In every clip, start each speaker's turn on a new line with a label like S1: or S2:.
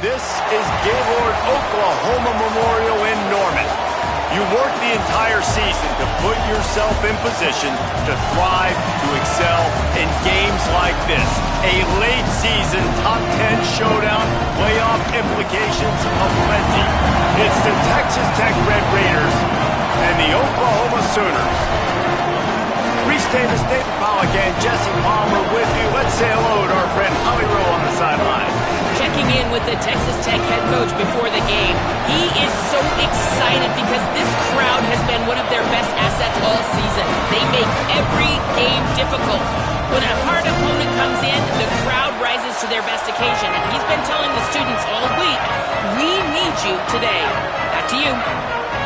S1: This is Gaylord Oklahoma Memorial in Norman. You work the entire season to put yourself in position to thrive, to excel in games like this. A late season top 10 showdown, playoff implications aplenty. It's the Texas Tech Red Raiders and the Oklahoma Sooners. Reese Davis, David Pollack, and Jesse Palmer with you. Let's say hello to our friend Holly Rowe on the sideline.
S2: Checking in with the Texas Tech head coach before the game. He is so excited because this crowd has been one of their best assets all season. They make every game difficult. When a hard opponent comes in, the crowd rises to their best occasion. And he's been telling the students all week, we need you today. Back to you.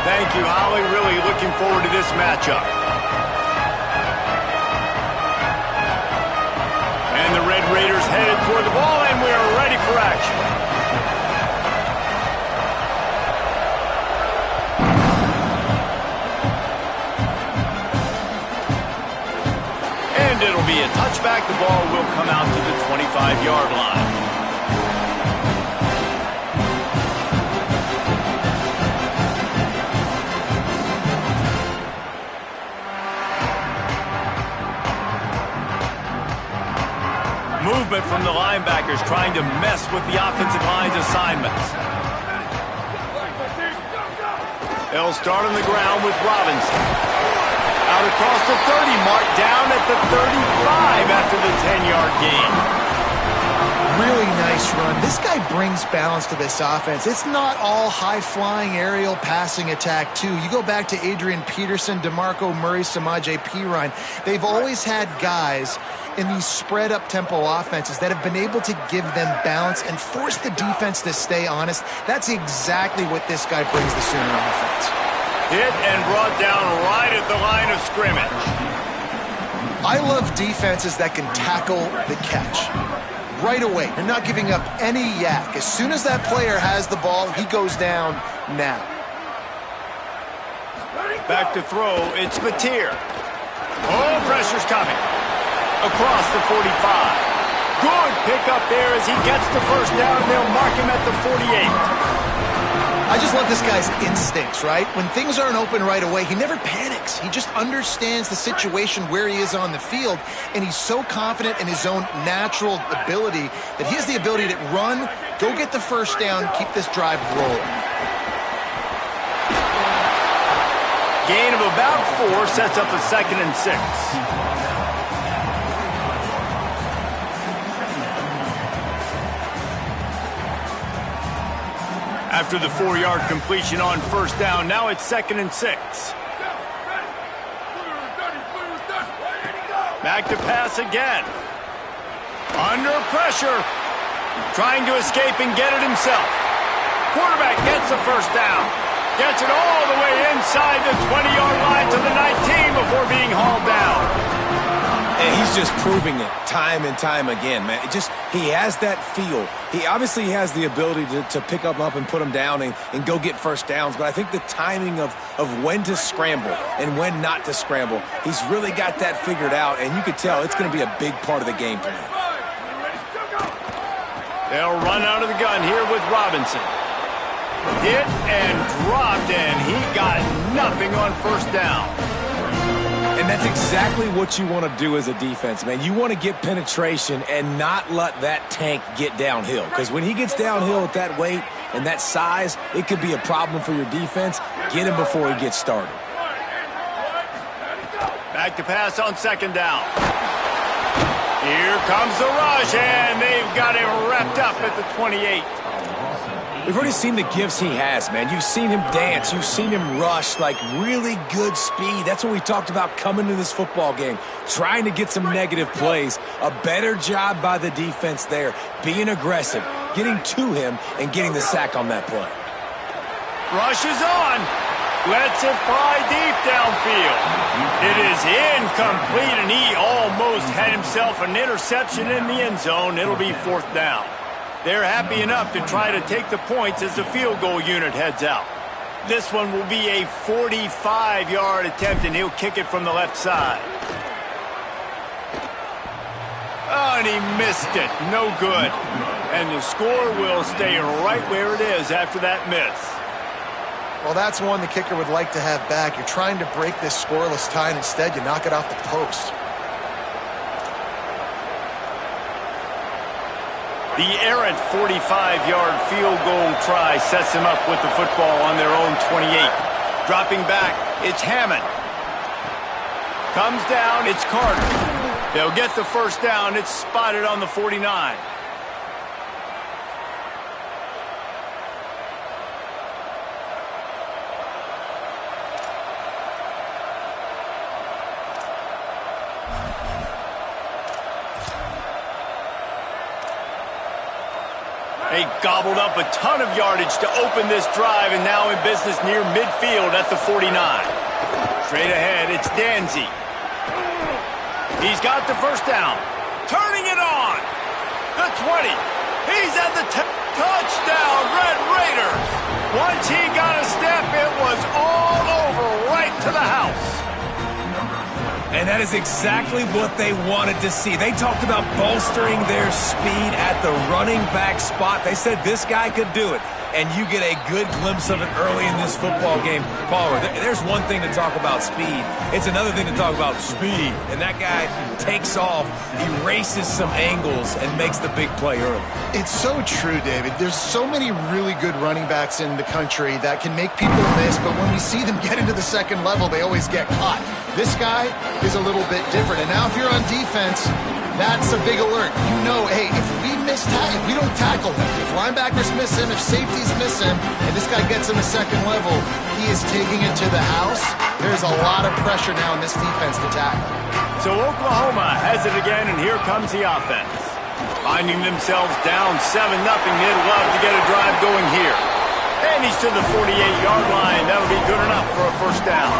S1: Thank you, Holly. Really looking forward to this matchup. And the Red Raiders headed toward the ball, and we are ready for action. And it'll be a touchback. The ball will come out to the 25-yard line. Movement from the linebackers trying to mess with the offensive line's assignments. They'll start on the ground with Robinson. Out across the 30, marked down at the 35 after the 10-yard gain.
S3: Really nice run. This guy brings balance to this offense. It's not all high-flying aerial passing attack, too. You go back to Adrian Peterson, DeMarco Murray, Samaje Perine. They've always had guys in these spread-up tempo offenses that have been able to give them balance and force the defense to stay honest. That's exactly what this guy brings the Sooner offense.
S1: Hit and brought down right at the line of scrimmage.
S3: I love defenses that can tackle the catch right away. They're not giving up any yak. As soon as that player has the ball, he goes down now.
S1: Back to throw, it's Mateer. Oh, pressure's coming. Across the 45. Good pickup there as he gets the first down, and they'll mark him at the 48.
S3: I just love this guy's instincts, right? When things aren't open right away, he never panics. He just understands the situation where he is on the field, and he's so confident in his own natural ability that he has the ability to run, go get the first down, keep this drive rolling.
S1: Gain of about 4 sets up a 2nd and 6. After the 4-yard completion on first down, now it's 2nd and 6. Back to pass again. Under pressure. Trying to escape and get it himself. Quarterback gets the first down. Gets it all the way inside the 20-yard line to the 19 before being hauled down.
S4: And he's just proving it time and time again, man. He has that feel. He obviously has the ability to pick up and put him down and go get first downs. But I think the timing of when to scramble and when not to scramble, he's really got that figured out. And you could tell it's going to be a big part of the game plan.
S1: They'll run out of the gun here with Robinson. Hit and dropped, and he got nothing on first down.
S4: And that's exactly what you want to do as a defense, man. You want to get penetration and not let that tank get downhill. Because when he gets downhill at that weight and that size, it could be a problem for your defense. Get him before he gets started.
S1: Back to pass on 2nd down. Here comes the rush, and they've got him wrapped up at the 28.
S4: We've already seen the gifts he has, man. You've seen him dance. You've seen him rush, like really good speed. That's what we talked about coming to this football game, trying to get some negative plays. A better job by the defense there, being aggressive, getting to him, and getting the sack on that play.
S1: Rushes on. Lets it fly deep downfield. It is incomplete, and he almost had himself an interception in the end zone. It'll be 4th down. They're happy enough to try to take the points as the field goal unit heads out. This one will be a 45-yard attempt, and he'll kick it from the left side. Oh, and he missed it. No good. And the score will stay right where it is after that miss.
S3: Well, that's one the kicker would like to have back. You're trying to break this scoreless tie, and instead you knock it off the post.
S1: The errant 45-yard field goal try sets them up with the football on their own 28. Dropping back, it's Hammond. Comes down, it's Carter. They'll get the first down. It's spotted on the 49. They gobbled up a ton of yardage to open this drive, and now in business near midfield at the 49. Straight ahead, it's Danzy. He's got the first down. Turning it on. The 20. He's at the touchdown, Red Raiders. Once he got a step, it was all over right to the house.
S4: And that is exactly what they wanted to see. They talked about bolstering their speed at the running back spot. They said this guy could do it. And you get a good glimpse of it early in this football game. Palmer, there's one thing to talk about speed. It's another thing to talk about speed. And that guy takes off, erases some angles, and makes the big play early.
S3: It's so true, David. There's so many really good running backs in the country that can make people miss, but when we see them get into the second level, they always get caught. This guy is a little bit different. And now if you're on defense, that's a big alert. You know, hey, if we don't tackle him, if linebackers miss him, if safeties miss him, and this guy gets in the second level, he is taking it to the house. There's a lot of pressure now in this defense to tackle.
S1: So Oklahoma has it again, and here comes the offense. Finding themselves down 7-0, they'd love to get a drive going here. And he's to the 48-yard line. That'll be good enough for a first down.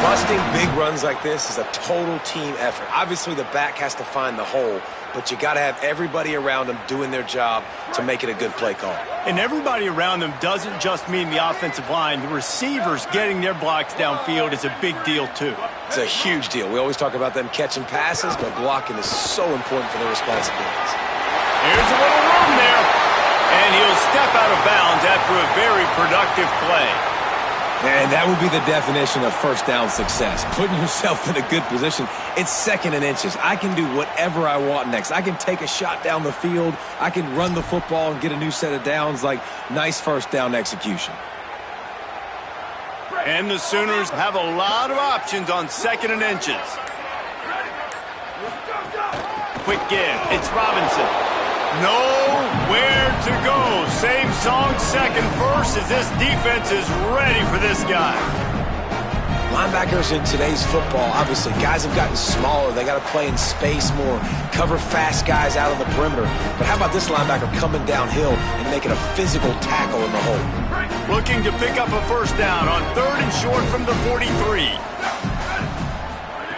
S4: Busting big runs like this is a total team effort. Obviously, the back has to find the hole, but you got to have everybody around them doing their job to make it a good play call.
S1: And everybody around them doesn't just mean the offensive line. The receivers getting their blocks downfield is a big deal, too.
S4: It's a huge deal. We always talk about them catching passes, but blocking is so important for their responsibilities.
S1: Here's a little room there, and he'll step out of bounds after a very productive play.
S4: And that would be the definition of first down success. Putting yourself in a good position. It's 2nd and inches. I can do whatever I want next. I can take a shot down the field. I can run the football and get a new set of downs. Like, nice first down execution.
S1: And the Sooners have a lot of options on 2nd and inches. Quick give. It's Robinson. Nowhere to go. Same song, second verse, as this defense is ready for this guy.
S4: Linebackers in today's football, obviously, guys have gotten smaller. They got to play in space more, cover fast guys out on the perimeter. But how about this linebacker coming downhill and making a physical tackle in the hole?
S1: Looking to pick up a first down on 3rd and short from the 43.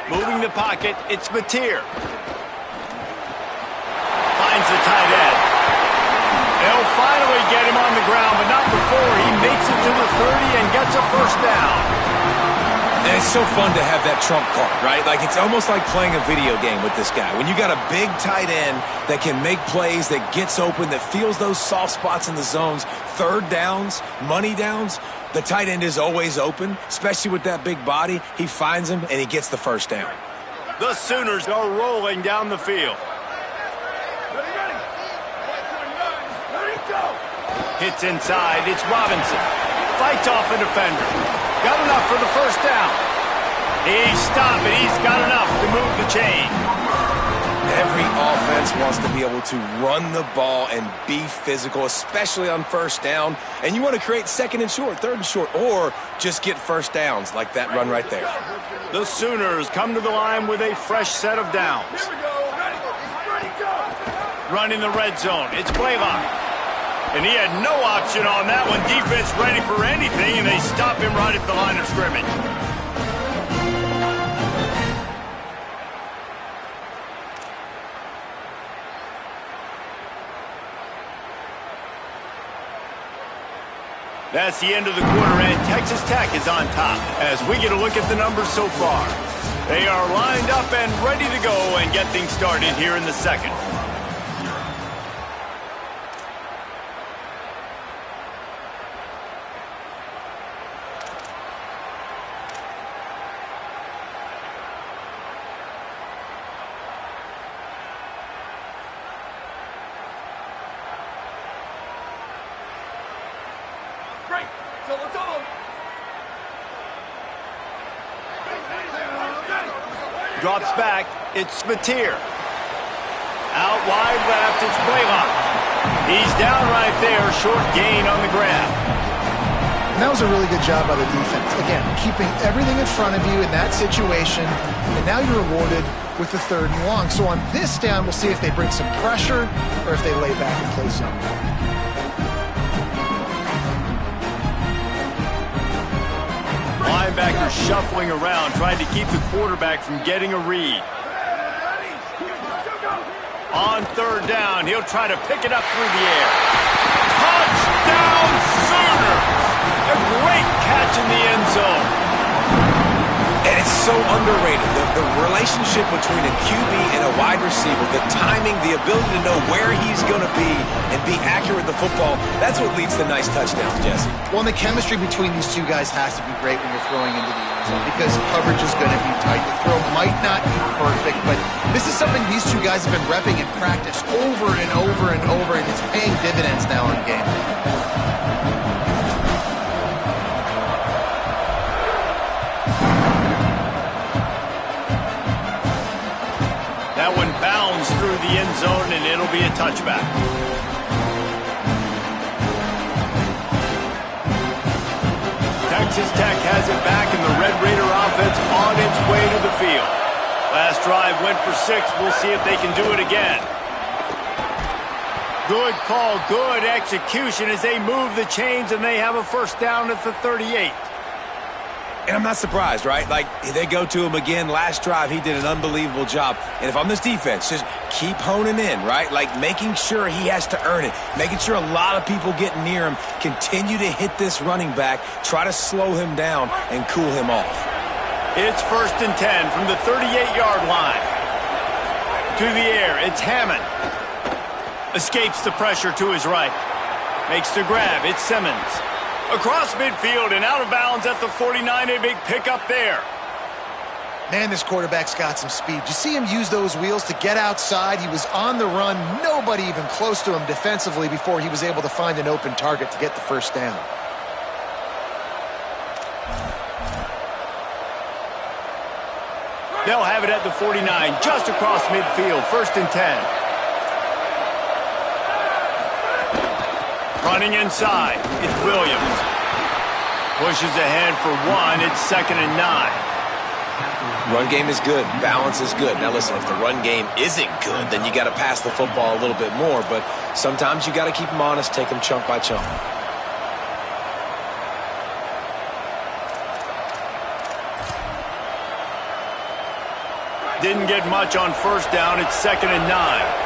S1: Moving the pocket, it's Mateer. Finds the tight end. They'll finally get him on the ground, but not before he makes it to the 30 and gets a first down.
S4: And it's so fun to have that trump card, right? Like, it's almost like playing a video game with this guy. When you got a big tight end that can make plays, that gets open, that feels those soft spots in the zones, 3rd downs, money downs, the tight end is always open, especially with that big body. He finds him, and he gets the first down.
S1: The Sooners are rolling down the field. Hits inside, it's Robinson. Fights off a defender. Got enough for the first down. He's stopped, and he's got enough to move the chain.
S4: Every offense wants to be able to run the ball and be physical, especially on first down. And you want to create 2nd and short, 3rd and short, or just get first downs like that run right there.
S1: The Sooners come to the line with a fresh set of downs. Running the red zone, it's Blaylock. And he had no option on that one. Defense ready for anything, and they stop him right at the line of scrimmage. That's the end of the quarter, and Texas Tech is on top as we get a look at the numbers so far. They are lined up and ready to go and get things started here in the second. Drops back. It's Mateer. Out wide left, it's Blaylock. He's down right there, short gain on the grab.
S3: And that was a really good job by the defense. Again, keeping everything in front of you in that situation, and now you're rewarded with the 3rd and long. So on this down, we'll see if they bring some pressure or if they lay back and play zone.
S1: Linebacker shuffling around, trying to keep the quarterback from getting a read. On 3rd down, he'll try to pick it up through the air. Touchdown Sooners! A great catch in the end zone.
S4: And it's so underrated. The relationship between a QB and a wide receiver, the timing, the ability to know where he's going to be and be accurate with the football, that's what leads to nice touchdowns, Jesse.
S3: Well, and the chemistry between these two guys has to be great when you're throwing into the end zone because coverage is going to be tight. The throw might not be perfect, but this is something these two guys have been repping in practice over and over and over, and it's paying dividends now in game.
S1: That one bounds through the end zone, and it'll be a touchback. Texas Tech has it back, and the Red Raider offense on its way to the field. Last drive went for 6. We'll see if they can do it again. Good call, good execution as they move the chains, and they have a 1st down at the 38.
S4: And I'm not surprised, right? Like, they go to him again. Last drive, he did an unbelievable job. And if I'm this defense, just keep honing in, right? Like, making sure he has to earn it. Making sure a lot of people get near him. Continue to hit this running back. Try to slow him down and cool him off.
S1: It's 1st and 10 from the 38-yard line. To the air, it's Hammond. Escapes the pressure to his right. Makes the grab, it's Simmons. Across midfield and out of bounds at the 49, a big pickup there.
S3: Man, this quarterback's got some speed. You see him use those wheels to get outside. He was on the run, nobody even close to him defensively before he was able to find an open target to get the 1st down.
S1: They'll have it at the 49, just across midfield, 1st and 10. Running inside, it's Williams. Pushes ahead for 1, it's 2nd and 9.
S4: Run game is good, balance is good. Now listen, if the run game isn't good, then you got to pass the football a little bit more, but sometimes you got to keep them honest, take them chunk by chunk.
S1: Didn't get much on 1st down, it's 2nd and 9.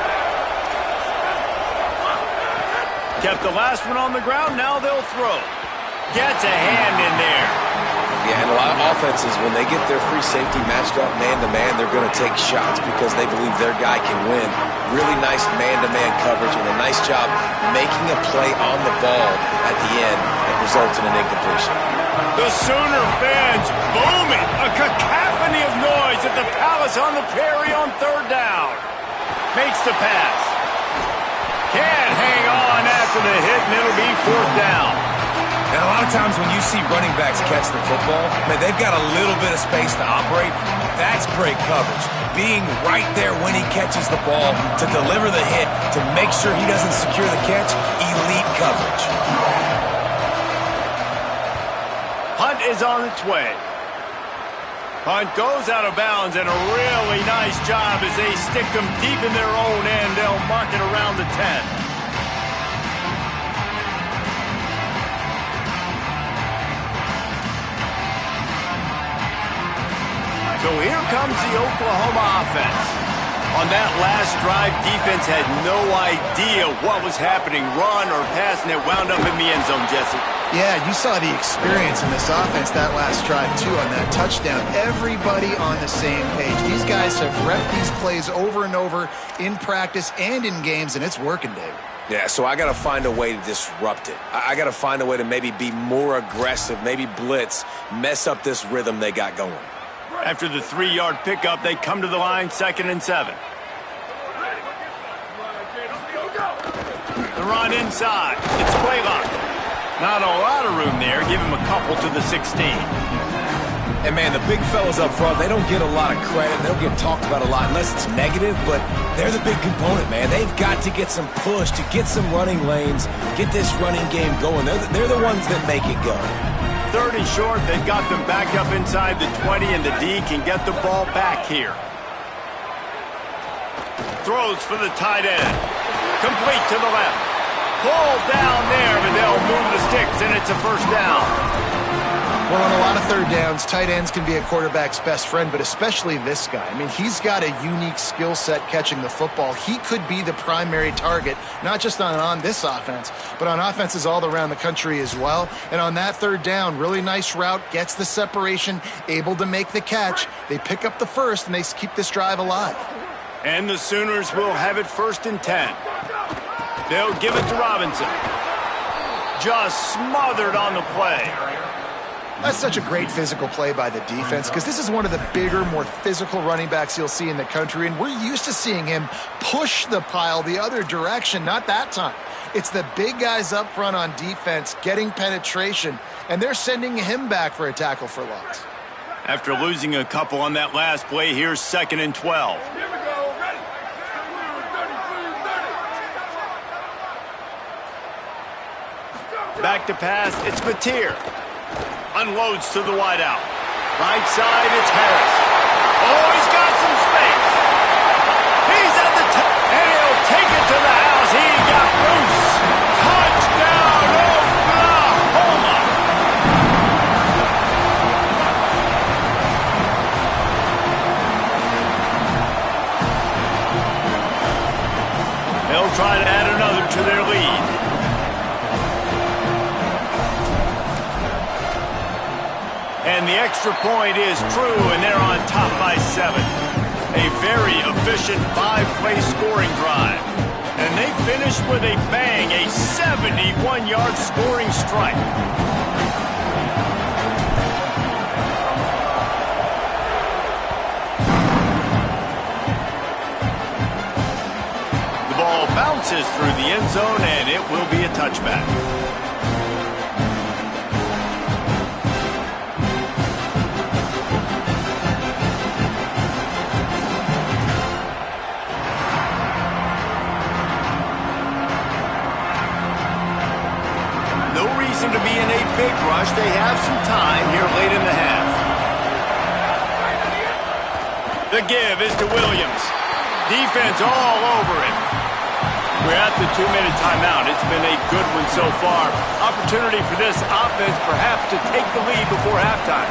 S1: Kept the last one on the ground, now they'll throw. Gets a hand in there.
S4: Yeah, and a lot of offenses, when they get their free safety matched up man-to-man, they're going to take shots because they believe their guy can win. Really nice man-to-man coverage and a nice job making a play on the ball at the end that results in an incompletion.
S1: The Sooner fans booming. A cacophony of noise at the Palace on the Prairie on 3rd down. Makes the pass. Can't hang on after the hit, and it'll be 4th down.
S4: And a lot of times when you see running backs catch the football, man, they've got a little bit of space to operate. That's great coverage. Being right there when he catches the ball to deliver the hit, to make sure he doesn't secure the catch, elite coverage.
S1: Punt is on its way. Punt goes out of bounds, and a really nice job as they stick them deep in their own end. They'll mark it around the 10. So here comes the Oklahoma offense. On that last drive, defense had no idea what was happening, run or pass, and it wound up in the end zone, Jesse.
S3: Yeah, you saw the experience in this offense that last drive, too, on that touchdown. Everybody on the same page. These guys have repped these plays over and over in practice and in games, and it's working, David.
S4: Yeah, so I got to find a way to disrupt it. I got to find a way to maybe be more aggressive, maybe blitz, mess up this rhythm they got going.
S1: After the 3-yard pickup, they come to the line, 2nd and 7. The run inside. It's Blaylock. Not a lot of room there. Give him a couple to the 16.
S4: And, man, the big fellas up front, they don't get a lot of credit. They don't get talked about a lot unless it's negative, but they're the big component, man. They've got to get some push, to get some running lanes, get this running game going. They're the ones that make it go.
S1: 3rd and short. They've got them back up inside the 20, and the D can get the ball back here. Throws for the tight end. Complete to the left. Pulled down there, but they'll move the sticks, and it's a first down.
S3: Well, on a lot of 3rd downs, tight ends can be a quarterback's best friend, but especially this guy. I mean, he's got a unique skill set catching the football. He could be the primary target, not just on this offense, but on offenses all around the country as well. And on that 3rd down, really nice route, gets the separation, able to make the catch. They pick up the first, and they keep this drive alive.
S1: And the Sooners will have it 1st and 10. They'll give it to Robinson. Just smothered on the play.
S3: That's such a great physical play by the defense because this is one of the bigger, more physical running backs you'll see in the country, and we're used to seeing him push the pile the other direction. Not that time. It's the big guys up front on defense getting penetration, and they're sending him back for a tackle for loss.
S1: After losing a couple on that last play, here's 2nd and 12. Back to pass, it's Mateer. Unloads to the wideout. Right side, it's Harris. Oh, he's got some space. He's at the top, and he'll take it to the house. He got loose. Touchdown, Oklahoma. They'll try to add another to their lead. And the extra point is true, and they're on top by 7. A very efficient 5-play scoring drive. And they finish with a bang, a 71-yard scoring strike. The ball bounces through the end zone, and it will be a touchback. To be in a big rush. They have some time here late in the half. The give is to Williams. Defense all over it. We're at the 2-minute timeout. It's been a good one so far. Opportunity for this offense perhaps to take the lead before halftime.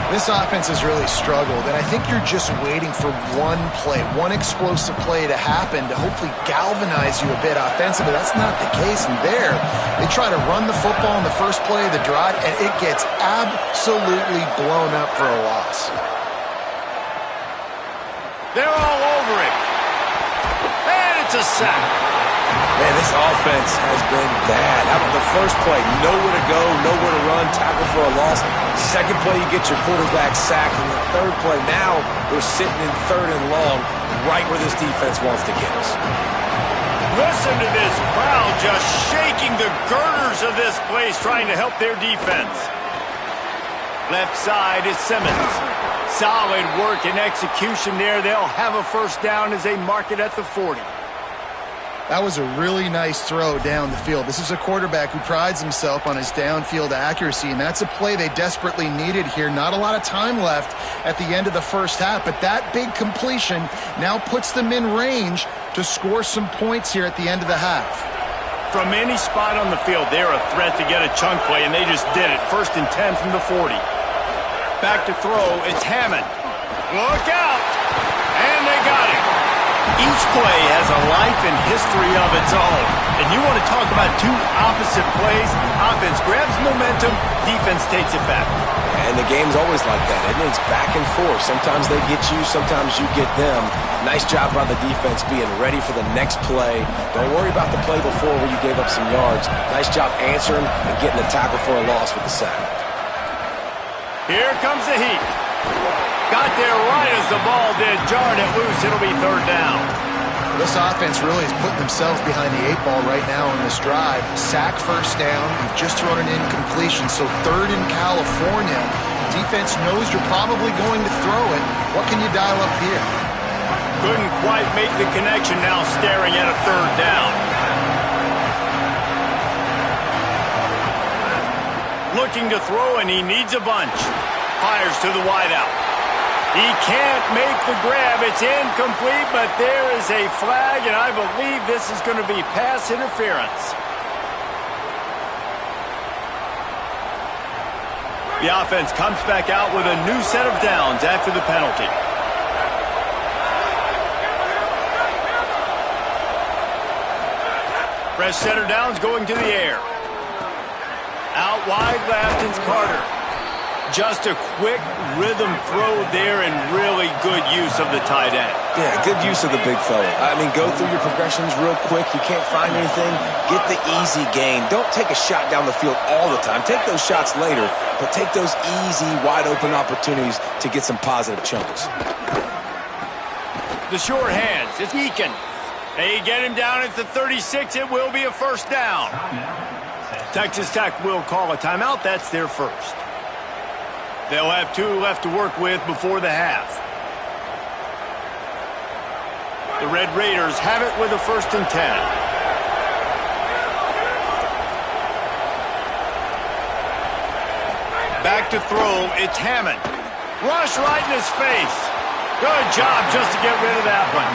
S3: This offense has really struggled, and I think you're just waiting for one play, one explosive play to happen to hopefully galvanize you a bit offensively. That's not the case, and there, they try to run the football in the first play of the drive, and it gets absolutely blown up for a loss.
S1: They're all over it. And it's a sack.
S4: Man, this offense has been bad. How about the first play? Nowhere to go, nowhere to run, tackle for a loss. Second play, you get your quarterback sacked. And the third play, now we're sitting in 3rd and long, right where this defense wants to get us.
S1: Listen to this crowd just shaking the girders of this place, trying to help their defense. Left side is Simmons. Solid work and execution there. They'll have a first down as they mark it at the 40.
S3: That was a really nice throw down the field. This is a quarterback who prides himself on his downfield accuracy, and that's a play they desperately needed here. Not a lot of time left at the end of the first half, but that big completion now puts them in range to score some points here at the end of the half.
S1: From any spot on the field, they're a threat to get a chunk play, and they just did it. 1st and 10 from the 40. Back to throw, it's Hammond. Look out! And they got it. Each play has a life and history of its own. And you want to talk about two opposite plays? Offense grabs momentum, defense takes it back.
S4: And the game's always like that, isn't it? It's back and forth. Sometimes they get you, sometimes you get them. Nice job by the defense being ready for the next play. Don't worry about the play before where you gave up some yards. Nice job answering and getting the tackle for a loss with the sack.
S1: Here comes the heat. Got there right as the ball did. Jarred it loose. It'll be 3rd down.
S3: This offense really is putting themselves behind the 8 ball right now in this drive. Sack first down. You've just thrown an incompletion, so 3rd in California. Defense knows you're probably going to throw it. What can you dial up here?
S1: Couldn't quite make the connection now, staring at a 3rd down. Looking to throw, and he needs a bunch. Fires to the wideout. He can't make the grab. It's incomplete, but there is a flag, and I believe this is going to be pass interference. The offense comes back out with a new set of downs after the penalty. Fresh set of downs going to the air. Out wide left, it's Carter. Just a quick rhythm throw there and really good use of the tight end.
S4: Yeah, good use of the big fella. I mean, go through your progressions real quick. You can't find anything. Get the easy gain. Don't take a shot down the field all the time. Take those shots later, but take those easy, wide-open opportunities to get some positive chunks.
S1: The short hands, it's Eakin. They get him down at the 36. It will be a first down. Texas Tech will call a timeout. That's their first. They'll have 2 left to work with before the half. The Red Raiders have it with a 1st and 10. Back to throw, it's Hammond. Rush right in his face. Good job just to get rid of that one.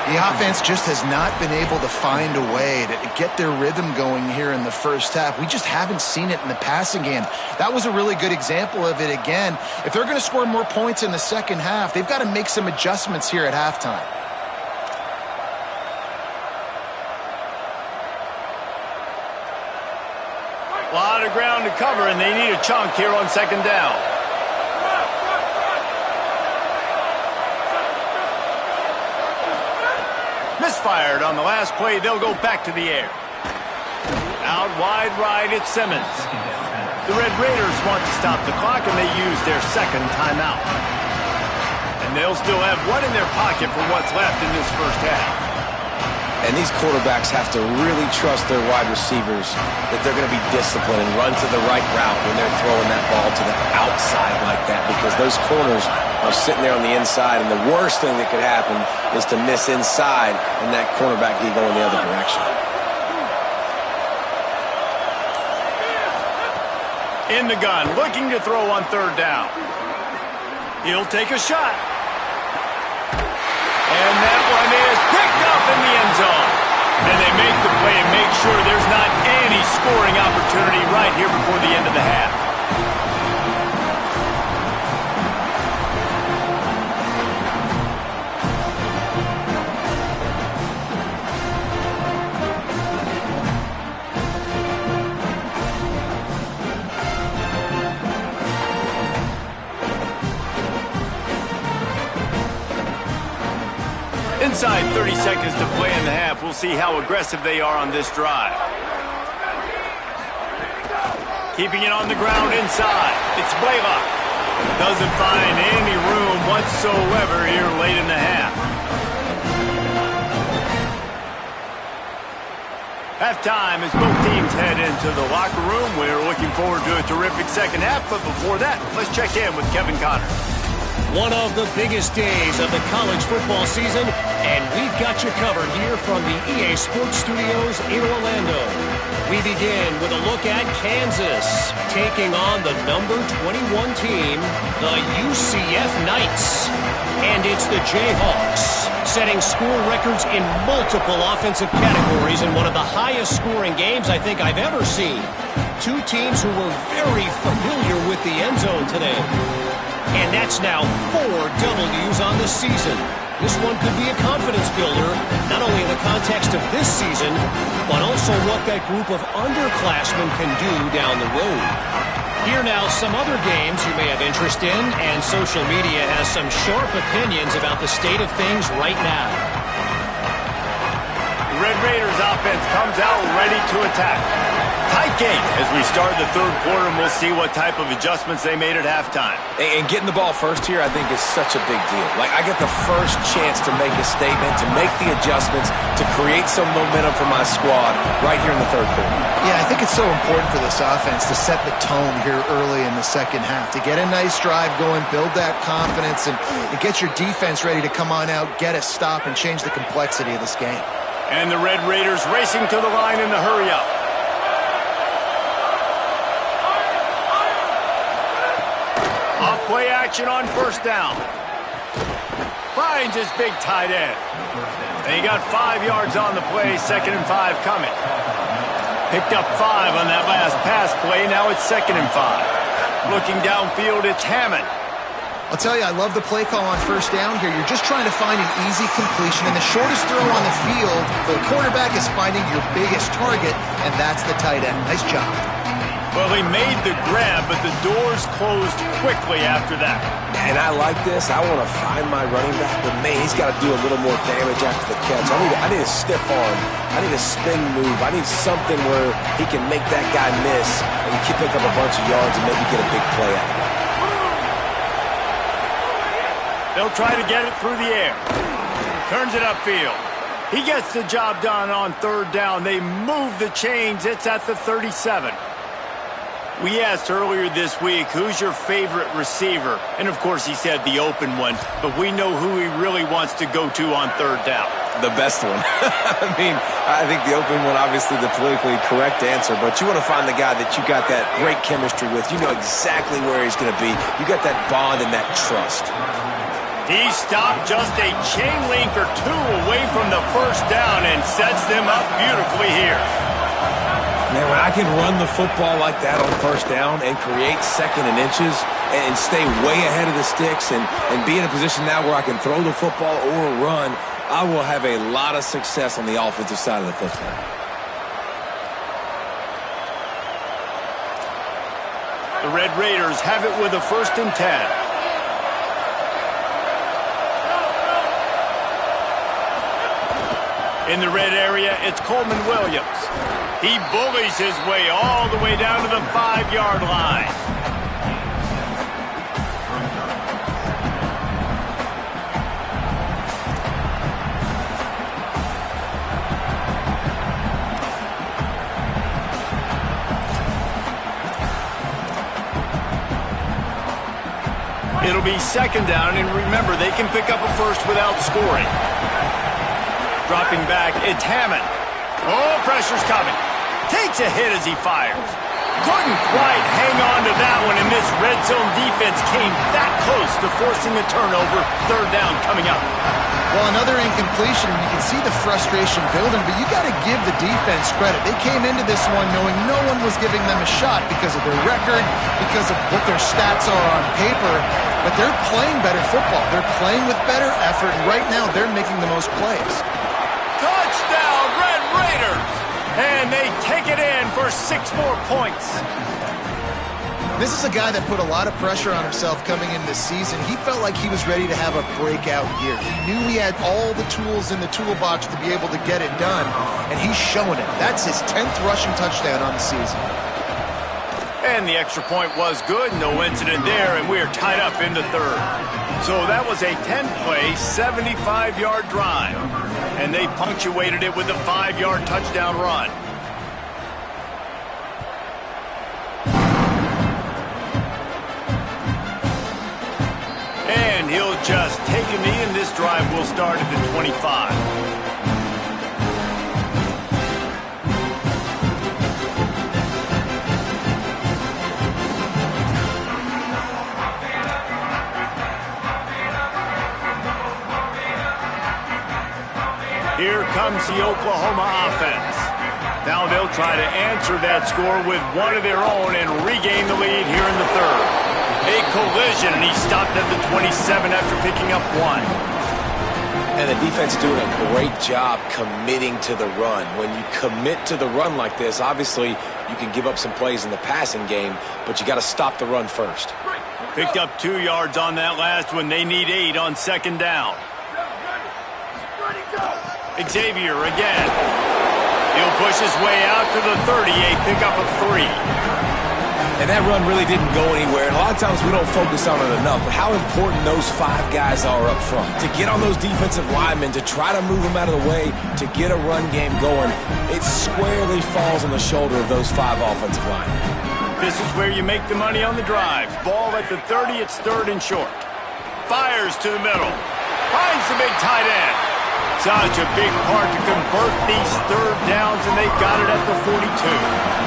S3: The offense just has not been able to find a way to get their rhythm going here in the first half. We just haven't seen it in the passing game. That was a really good example of it again. If they're going to score more points in the second half, they've got to make some adjustments here at halftime.
S1: A lot of ground to cover, and they need a chunk here on 2nd down. Misfired on the last play. They'll go back to the air. Out wide right, it's Simmons. The Red Raiders want to stop the clock, and they use their 2nd timeout. And they'll still have one in their pocket for what's left in this first half.
S4: And these quarterbacks have to really trust their wide receivers that they're going to be disciplined and run to the right route when they're throwing that ball to the outside like that, because those corners are sitting there on the inside, and the worst thing that could happen is to miss inside and that cornerback be going the other direction.
S1: In the gun, looking to throw on 3rd down. He'll take a shot. And that one is picked up in the end zone. And they make the play and make sure there's not any scoring opportunity right here before the end of the half. Inside 30 seconds to play in the half. We'll see how aggressive they are on this drive. Keeping it on the ground inside. It's Blaylock. Doesn't find any room whatsoever here late in the half. Halftime as both teams head into the locker room. We're looking forward to a terrific second half, but before that, let's check in with Kevin Connor.
S5: One of the biggest days of the college football season, and we've got you covered here from the EA Sports Studios in Orlando. We begin with a look at Kansas taking on the number 21 team, the UCF Knights. And it's the Jayhawks setting score records in multiple offensive categories in one of the highest scoring games I think I've ever seen. 2 teams who were very familiar with the end zone today. And that's now 4 W's on the season. This one could be a confidence builder, not only in the context of this season, but also what that group of underclassmen can do down the road. Here now, some other games you may have interest in, and social media has some sharp opinions about the state of things right now.
S1: The Red Raiders offense comes out ready to attack. tight game as we start the third quarter, and we'll see what type of adjustments they made at halftime.
S4: And getting the ball first here, I think, is such a big deal. Like, I get the first chance to make a statement, to make the adjustments, to create some momentum for my squad right here in the third quarter.
S3: Yeah, I think it's so important for this offense to set the tone here early in the second half, to get a nice drive going, build that confidence, and get your defense ready to come on out, get a stop, and change the complexity of this game.
S1: And the Red Raiders racing to the line in the hurry-up. Off-play action on first down. Finds his big tight end. And he got 5 yards on the play, 2nd and 5 coming. Picked up 5 on that last pass play, now it's 2nd and 5. Looking downfield, it's Hammond.
S3: I'll tell you, I love the play call on first down here. You're just trying to find an easy completion, and the shortest throw on the field for the quarterback is finding your biggest target, and that's the tight end. Nice job.
S1: Well, he made the grab, but the doors closed quickly after that.
S4: And I like this. I want to find my running back, but, man, he's got to do a little more damage after the catch. I need a stiff arm. I need a spin move. I need something where he can make that guy miss and pick up a bunch of yards and maybe get a big play out of it.
S1: They'll try to get it through the air. Turns it upfield. He gets the job done on third down. They move the chains. It's at the 37. We asked earlier this week, who's your favorite receiver? And, of course, he said the open one. But we know who he really wants to go to on third down.
S4: The best one. I mean, I think the open one, obviously the politically correct answer, but you want to find the guy that you got that great chemistry with. You know exactly where he's going to be. You got that bond and that trust.
S1: He stopped just a chain link or two away from the first down and sets them up beautifully here.
S4: Man, when I can run the football like that on first down and create 2nd and inches and stay way ahead of the sticks and be in a position now where I can throw the football or run, I will have a lot of success on the offensive side of the football.
S1: The Red Raiders have it with a 1st and 10. In the red area, it's Coleman Williams. He bullies his way all the way down to the 5-yard line. It'll be 2nd down, and remember, they can pick up a first without scoring. Dropping back, it's Hammond. Oh, pressure's coming. Takes a hit as he fires. Couldn't quite hang on to that one, and this red zone defense came that close to forcing a turnover. 3rd down coming up.
S3: Well, another incompletion, and you can see the frustration building, but you got to give the defense credit. They came into this one knowing no one was giving them a shot because of their record, because of what their stats are on paper, but they're playing better football. They're playing with better effort, and right now they're making the most plays.
S1: Touchdown, Red Raiders! And they take it in for 6 more points.
S3: This is a guy that put a lot of pressure on himself coming into this season. He felt like he was ready to have a breakout year. He knew he had all the tools in the toolbox to be able to get it done, and he's showing it. That's his 10th rushing touchdown on the season.
S1: And the extra point was good. No incident there, and we are tied up in the 3rd. So that was a 10-play, 75-yard drive. And they punctuated it with a 5-yard touchdown run. And he'll just take a knee, and this drive will start at the 25. Here comes the Oklahoma offense. Now they'll try to answer that score with one of their own and regain the lead here in the 3rd. A collision, and he stopped at the 27 after picking up 1.
S4: And the defense doing a great job committing to the run. When you commit to the run like this, obviously you can give up some plays in the passing game, but you got to stop the run first.
S1: Picked up 2 yards on that last one. They need 8 on 2nd down. Xavier again. He'll push his way out to the 30, a pickup of 3.
S4: And that run really didn't go anywhere. And a lot of times we don't focus on it enough, but how important those 5 guys are up front. To get on those defensive linemen, to try to move them out of the way, to get a run game going, it squarely falls on the shoulder of those 5 offensive linemen.
S1: This is where you make the money on the drive. Ball at the 30, it's 3rd and short. Fires to the middle. Finds the big tight end. Such a big part to convert these 3rd downs, and they got it at the 42.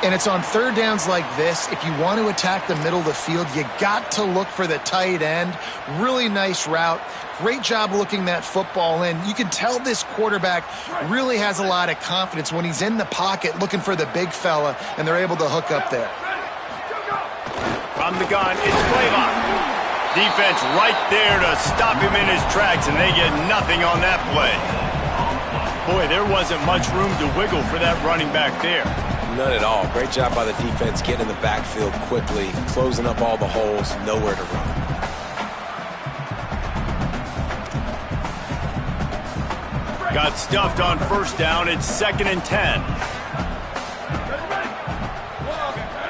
S3: And it's on 3rd downs like this, if you want to attack the middle of the field, you got to look for the tight end. Really nice route. Great job looking that football in. You can tell this quarterback really has a lot of confidence when he's in the pocket looking for the big fella, and they're able to hook up there.
S1: From the gun, it's Blaylock. Defense right there to stop him in his tracks, and they get nothing on that play. Boy, there wasn't much room to wiggle for that running back there.
S4: None at all. Great job by the defense getting in the backfield quickly, closing up all the holes, nowhere to run.
S1: Got stuffed on 1st down. It's 2nd and 10.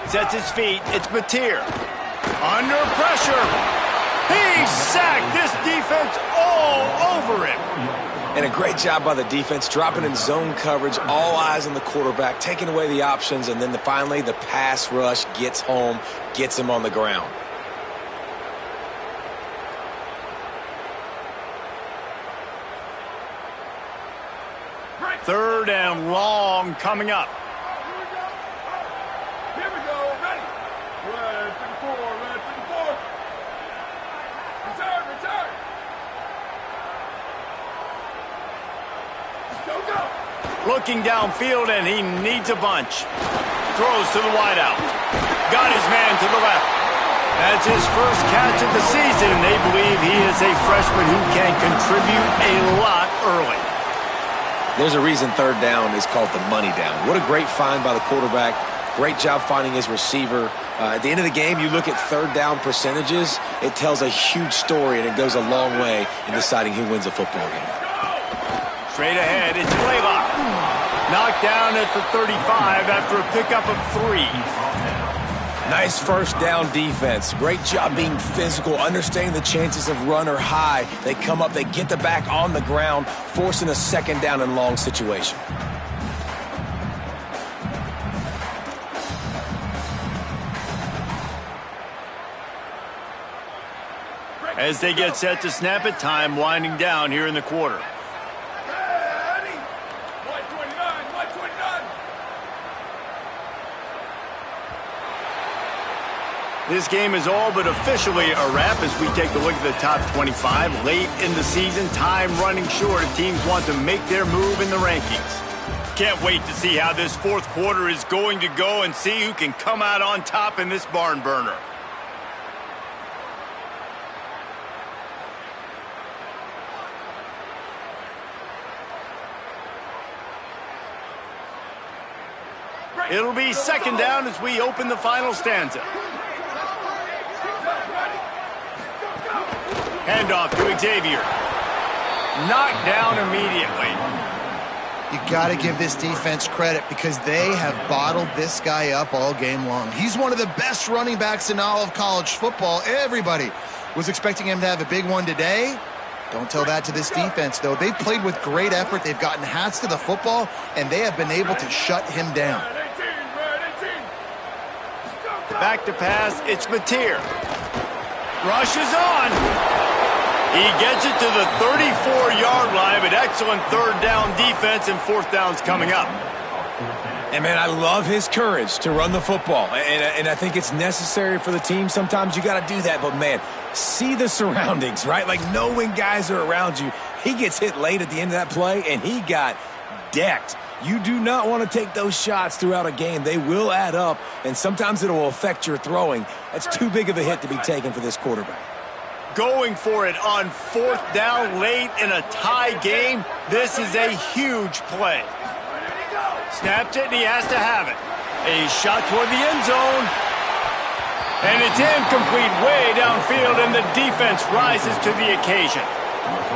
S1: Sets his feet. It's Mateer. Under pressure. He's sacked. This defense all over him.
S4: And a great job by the defense, dropping in zone coverage, all eyes on the quarterback, taking away the options, and then finally the pass rush gets home, gets him on the ground.
S1: Third and long coming up.
S6: Here we go. Ready. Red to the 4. Red to the 4. Return. Return. Go, go.
S1: Looking downfield, and he needs a bunch. Throws to the wideout. Got his man to the left. That's his first catch of the season. They believe he is a freshman who can contribute a lot early.
S4: There's a reason 3rd down is called the money down. What a great find by the quarterback. Great job finding his receiver. At the end of the game, you look at 3rd down percentages. It tells a huge story, and it goes a long way in deciding who wins a football game.
S1: Straight ahead, it's Blaylock. Knocked down at the 35 after a pickup of 3.
S4: Nice 1st down defense. Great job being physical, understanding the chances of run are high. They come up, they get the back on the ground, forcing a 2nd down and long situation.
S1: As they get set to snap it, time winding down here in the quarter.
S6: Ready. 129. 129.
S1: This game is all but officially a wrap as we take a look at the top 25. Late in the season, time running short if teams want to make their move in the rankings. Can't wait to see how this 4th quarter is going to go and see who can come out on top in this barn burner. It'll be 2nd down as we open the final stanza. Handoff to Xavier. Knocked down immediately.
S3: You got to give this defense credit because they have bottled this guy up all game long. He's one of the best running backs in all of college football. Everybody was expecting him to have a big one today. Don't tell that to this defense, though. They've played with great effort. They've gotten hats to the football, and they have been able to shut him down.
S1: Back to pass, it's Mateer. Rushes on. He gets it to the 34-yard line, but excellent 3rd down defense and 4th downs coming up.
S4: And, man, I love his courage to run the football. And I think it's necessary for the team. Sometimes you got to do that. But, man, see the surroundings, right? Like, know when guys are around you. He gets hit late at the end of that play, and he got decked. You do not want to take those shots throughout a game. They will add up, and sometimes it will affect your throwing. That's too big of a hit to be taken for this quarterback.
S1: Going for it on 4th down late in a tie game. This is a huge play. Snapped it, and he has to have it. A shot toward the end zone. And it's incomplete way downfield, and the defense rises to the occasion.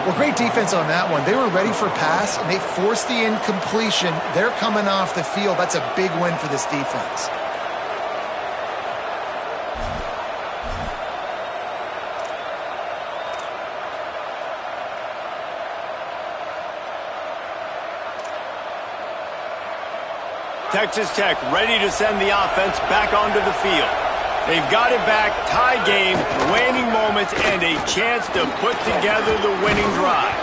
S3: Well, great defense on that one. They were ready for pass, and they forced the incompletion. They're coming off the field. That's a big win for this defense.
S1: Texas Tech ready to send the offense back onto the field. They've got it back, tie game, waning moments, and a chance to put together the winning drive.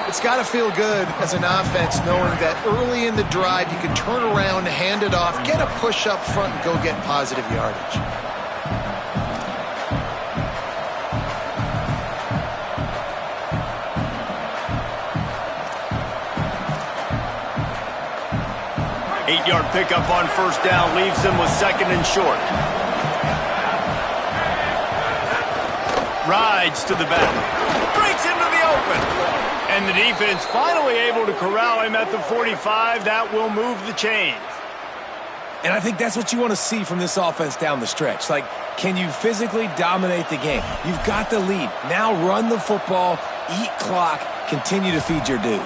S3: It's got to feel good as an offense knowing that early in the drive you can turn around, hand it off, get a push up front, and go get positive yardage.
S1: Eight-yard pickup on first down leaves them with second and short. Rides to the back. Breaks into the open. And the defense finally able to corral him at the 45. That will move the chains.
S4: And I think that's what you want to see from this offense down the stretch. Like, can you physically dominate the game? You've got the lead. Now run the football, eat clock, continue to feed your dude.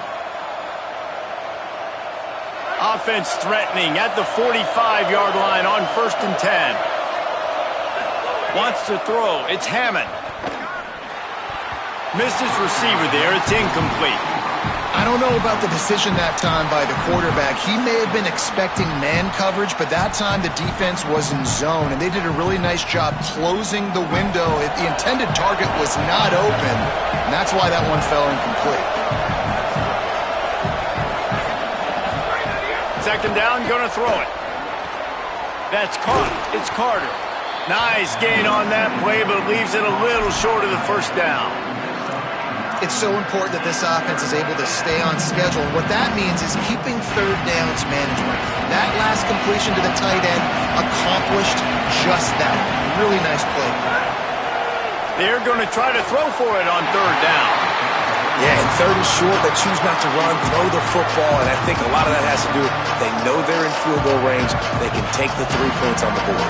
S1: Offense threatening at the 45-yard line on 1st and 10. Wants to throw. It's Hammond. Missed his receiver there. It's incomplete.
S3: I don't know about the decision that time by the quarterback. He may have been expecting man coverage, but that time the defense was in zone, and they did a really nice job closing the window. The intended target was not open, and that's why that one fell incomplete.
S1: Second down, going to throw it. That's caught. It's Carter. Nice gain on that play, but leaves it a little short of the first down.
S3: It's so important that this offense is able to stay on schedule. What that means is keeping third downs management. That last completion to the tight end accomplished just that. Really nice play.
S1: They're going to try to throw for it on third down.
S4: Yeah, and third and short, they choose not to run, throw the football, and I think a lot of that has to do with they know they're in field goal range. They can take the 3 points on the board.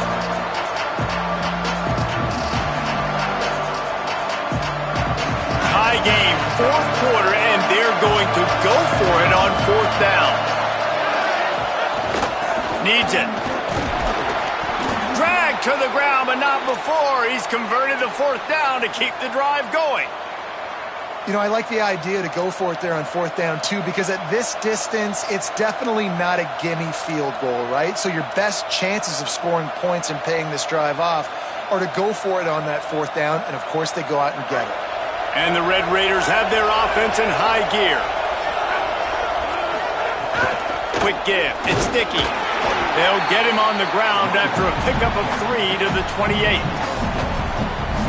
S1: Tie game, fourth quarter, and they're going to go for it on fourth down. Needs it. Drag to the ground, but not before. He's converted the fourth down to keep the drive going.
S3: You know, I like the idea to go for it there on fourth down, too, because at this distance, it's definitely not a gimme field goal, right? So your best chances of scoring points and paying this drive off are to go for it on that fourth down, and, of course, they go out and get it.
S1: And the Red Raiders have their offense in high gear. Quick give. It's Dickey. They'll get him on the ground after a pickup of 3 to the 28.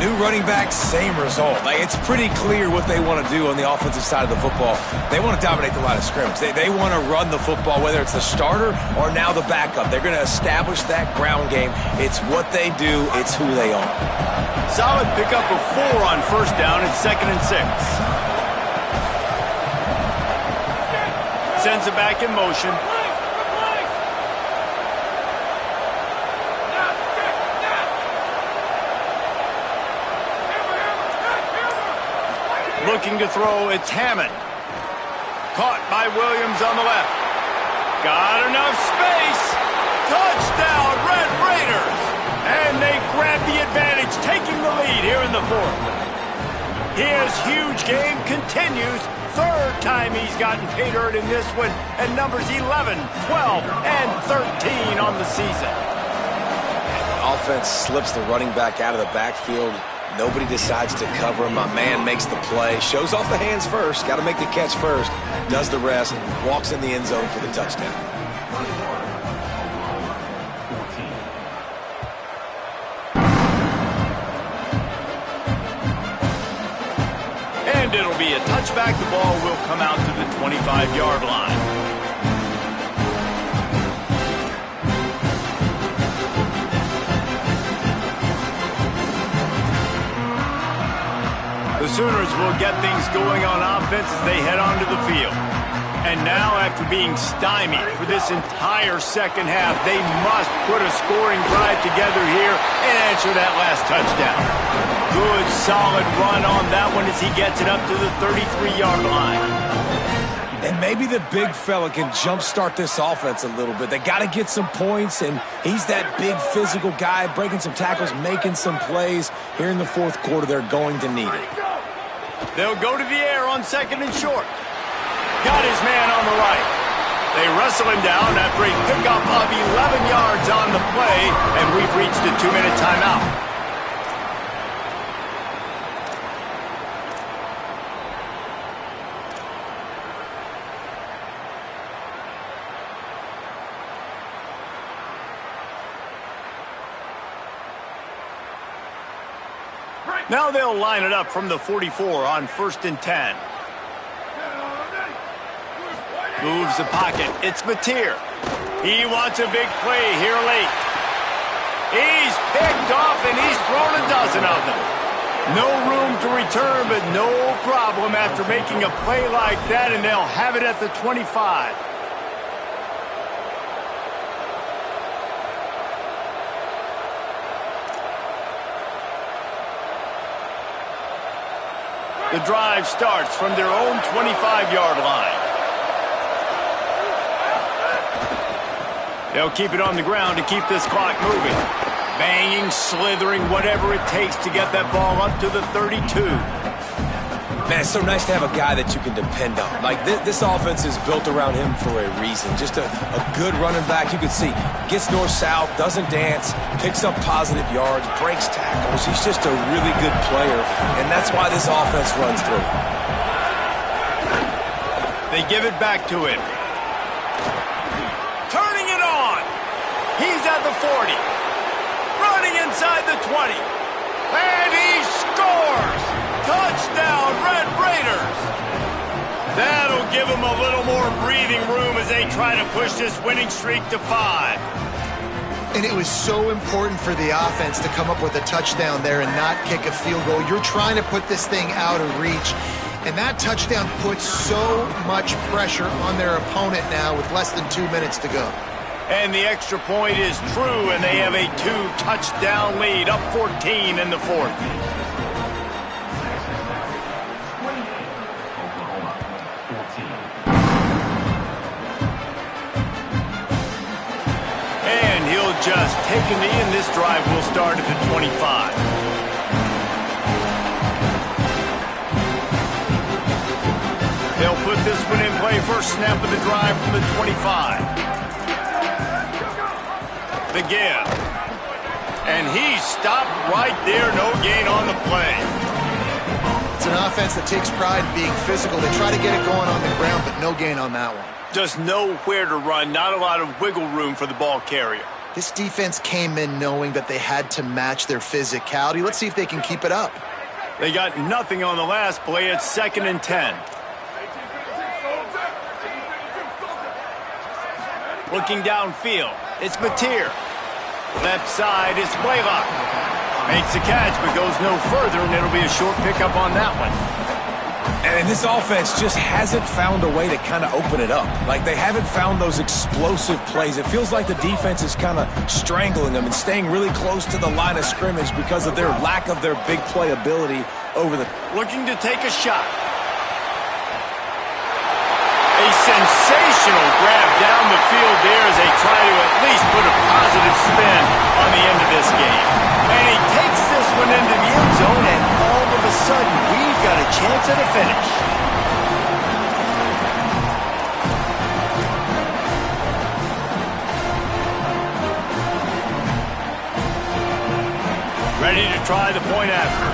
S4: New running back, same result. Like, it's pretty clear what they want to do on the offensive side of the football. They want to dominate the line of scrimmage. They want to run the football, whether it's the starter or now the backup. They're going to establish that ground game. It's what they do. It's who they are.
S1: Solid pickup of 4 on first down and 2nd and 6. Sends it back in motion. Looking to throw, it's Hammond. Caught by Williams on the left. Got enough space. Touchdown, Red Raiders. And they grab the advantage, taking the lead here in the fourth. His huge game continues. Third time he's gotten pay dirt in this one. And numbers 11, 12, and 13 on the season.
S4: Offense slips the running back out of the backfield. Nobody decides to cover him. My man makes the play. Shows off the hands first. Got to make the catch first. Does the rest. Walks in the end zone for the touchdown.
S1: And it'll be a touchback. The ball will come out to the 25-yard line. The Sooners will get things going on offense as they head onto the field. And now, after being stymied for this entire second half, they must put a scoring drive together here and answer that last touchdown. good, solid run on that one as he gets it up to the 33-yard line.
S4: And maybe the big fella can jumpstart this offense a little bit. They got to get some points, and he's that big physical guy, breaking some tackles, making some plays. Here in the fourth quarter, they're going to need it.
S1: They'll go to the air on 2nd and short. Got his man on the right. They wrestle him down after a pickup of 11 yards on the play, and we've reached a 2-minute timeout. Now they'll line it up from the 44 on 1st and 10. Moves the pocket. It's Mateer. He wants a big play here late. He's picked off and he's thrown a dozen of them. No room to return, but no problem after making a play like that, and they'll have it at the 25. The drive starts from their own 25-yard line. They'll keep it on the ground to keep this clock moving. Banging, slithering, whatever it takes to get that ball up to the 32.
S4: Man, it's so nice to have a guy that you can depend on. Like, this offense is built around him for a reason. Just a good running back. You can see, gets north-south, doesn't dance, picks up positive yards, breaks tackles. He's just a really good player, and that's why this offense runs through.
S1: They give it back to him. Turning it on. He's at the 40. Running inside the 20. And he scores! Touchdown, Red Raiders! That'll give them a little more breathing room as they try to push this winning streak to 5.
S3: And it was so important for the offense to come up with a touchdown there and not kick a field goal. You're trying to put this thing out of reach. And that touchdown puts so much pressure on their opponent now with less than 2 minutes to go.
S1: And the extra point is true, and they have a 2-touchdown lead, up 14 in the fourth. And he'll just take a knee, and this drive will start at the 25. They'll put this one in play, first snap of the drive from the 25. The give. And he stopped right there, no gain on the play.
S3: It's an offense that takes pride in being physical. They try to get it going on the ground, but no gain on that one.
S1: Just nowhere to run, not a lot of wiggle room for the ball carrier.
S3: This defense came in knowing that they had to match their physicality. Let's see if they can keep it up.
S1: They got nothing on the last play. It's 2nd and 10. Looking downfield, it's Mateer. Left side is Blaylock. Makes the catch, but goes no further, and it'll be a short pickup on that one.
S4: And this offense just hasn't found a way to kind of open it up. Like, they haven't found those explosive plays. It feels like the defense is kind of strangling them and staying really close to the line of scrimmage because of their lack of their big play ability over the...
S1: Looking to take a shot. A sensational grab down the field there as they try to at least put a positive spin on the end of this game. And he takes this one into the end zone, and all of a sudden, we've got a chance at a finish. Ready to try the point after.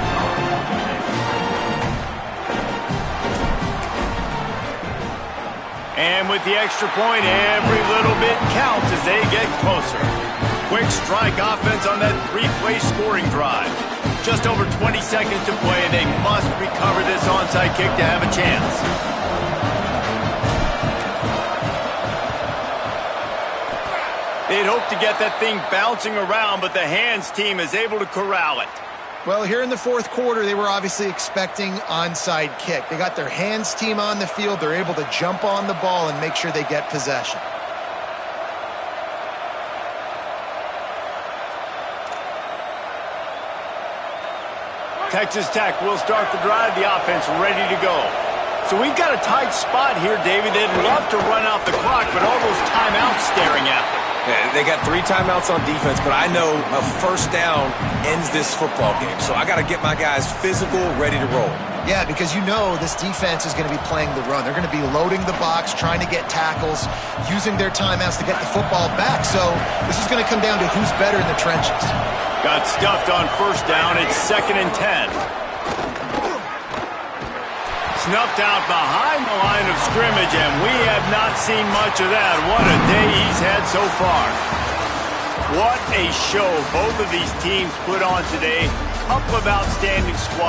S1: And with the extra point, every little bit counts as they get closer. Quick strike offense on that 3-play scoring drive. Just over 20 seconds to play, and they must recover this onside kick to have a chance. They'd hoped to get that thing bouncing around, but the hands team is able to corral it.
S3: Well, here in the fourth quarter, they were obviously expecting onside kick. They got their hands team on the field. They're able to jump on the ball and make sure they get possession.
S1: Texas Tech will start the drive. The offense ready to go. So we've got a tight spot here, David. They'd love to run out the clock, but all those timeouts staring at them.
S4: Yeah, they got 3 timeouts on defense, but I know a first down ends this football game. So I got to get my guys physical, ready to roll.
S3: Yeah, because you know this defense is going to be playing the run. They're going to be loading the box, trying to get tackles, using their timeouts to get the football back. So this is going to come down to who's better in the trenches.
S1: Got stuffed on first down. It's 2nd and 10. Snuffed out behind the line of scrimmage, and we have not seen much of that. What a day he's had so far. What a show both of these teams put on today. Couple of outstanding squads.